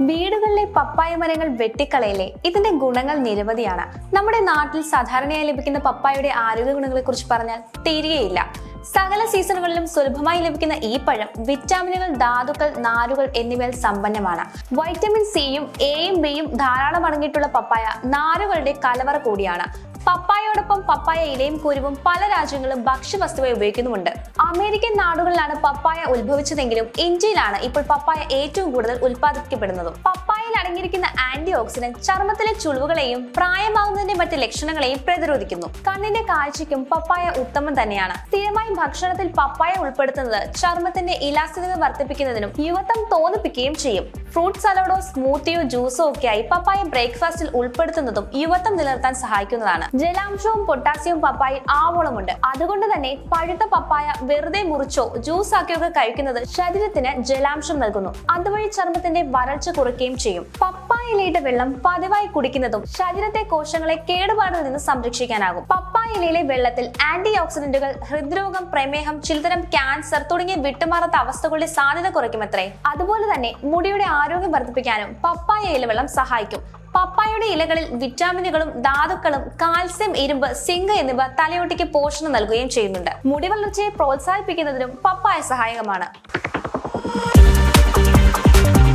വീടുകളിലെ പപ്പായ മരങ്ങൾ വെട്ടിക്കളയിലെ ഇതിന്റെ ഗുണങ്ങൾ നിരവധിയാണ്. നമ്മുടെ നാട്ടിൽ സാധാരണയായി ലഭിക്കുന്ന പപ്പായയുടെ ആരോഗ്യ ഗുണങ്ങളെ കുറിച്ച് പറഞ്ഞാൽ തീരുകയില്ല. സകല സീസണുകളിലും സുലഭമായി ലഭിക്കുന്ന ഈ പഴം വിറ്റാമിനുകൾ, ധാതുക്കൾ, നാരുകൾ എന്നിവയിൽ സമ്പന്നമാണ്. വൈറ്റമിൻ സിയും എയും ബിയും ധാരാളം അടങ്ങിയിട്ടുള്ള പപ്പായ നാരുകളുടെ കലവറ കൂടിയാണ്. പപ്പായയോടൊപ്പം പപ്പായ ഇലയും കുരുവും പല രാജ്യങ്ങളും ഭക്ഷ്യവസ്തുവായി ഉപയോഗിക്കുന്നുമുണ്ട്. അമേരിക്കൻ നാടുകളിലാണ് പപ്പായ ഉത്ഭവിച്ചതെങ്കിലും ഇന്ത്യയിലാണ് ഇപ്പോൾ പപ്പായ ഏറ്റവും കൂടുതൽ ഉൽപ്പാദിപ്പിക്കപ്പെടുന്നതും. പപ്പായയിൽ അടങ്ങിയിരിക്കുന്ന ആന്റി ഓക്സിഡന്റ് ചർമ്മത്തിലെ ചുളിവുകളെയും പ്രായമാകുന്നതിന്റെ മറ്റ് ലക്ഷണങ്ങളെയും പ്രതിരോധിക്കുന്നു. കണ്ണിന്റെ കാഴ്ചയ്ക്കും പപ്പായ ഉത്തമം തന്നെയാണ്. സ്ഥിരമായി ഭക്ഷണത്തിൽ പപ്പായ ഉൾപ്പെടുത്തുന്നത് ചർമ്മത്തിന്റെ ഇലാസ്തികത വർദ്ധിപ്പിക്കുന്നതിനും യുവത്വം തോന്നിപ്പിക്കുകയും ചെയ്യും. ഫ്രൂട്ട് സലാഡോ, സ്മൂത്തിയോ, ജ്യൂസോ ഒക്കെയായി പപ്പായ ബ്രേക്ക്ഫാസ്റ്റിൽ ഉൾപ്പെടുത്തുന്നതും യുവത്വം നിലനിർത്താൻ സഹായിക്കുന്നതാണ്. ജലാംശവും പൊട്ടാസ്യവും പപ്പായയിൽ ആവോളമുണ്ട്. അതുകൊണ്ട് തന്നെ പഴുത്ത പപ്പായ വെറുതെ മുറിച്ചോ ജ്യൂസ് ആക്കിയൊക്കെ കഴിക്കുന്നത് ശരീരത്തിന് ജലാംശം നൽകുന്നു. അതുവഴി ചർമ്മത്തിന്റെ വരൾച്ച കുറയ്ക്കുകയും ചെയ്യും. പപ്പായ ഇലയുടെ വെള്ളം പതിവായി കുടിക്കുന്നതും ശരീരത്തെ കോശങ്ങളെ കേടുപാടിൽ നിന്ന് സംരക്ഷിക്കാനാകും. പപ്പായ ഇലയിലെ വെള്ളത്തിൽ ആന്റി ഓക്സിഡന്റുകൾ ഹൃദ്രോഗം, പ്രമേഹം, ചിലതരം ക്യാൻസർ തുടങ്ങിയ വിട്ടുമാറാത്ത അവസ്ഥകളുടെ സാധ്യത കുറയ്ക്കുമത്രേ. അതുപോലെ തന്നെ മുടിയുടെ ആരോഗ്യം വർദ്ധിപ്പിക്കാനും പപ്പായ ഇലവെള്ളം സഹായിക്കും. പപ്പായയുടെ ഇലകളിൽ വിറ്റാമിനുകളും ധാതുക്കളും കാൽസ്യം, ഇരുമ്പ്, സിങ്ക് എന്നിവ തലയോട്ടിക്ക് പോഷണം നൽകുകയും ചെയ്യുന്നുണ്ട്. മുടി വളർച്ചയെ പ്രോത്സാഹിപ്പിക്കുന്നതിനും പപ്പായ സഹായകമാണ്.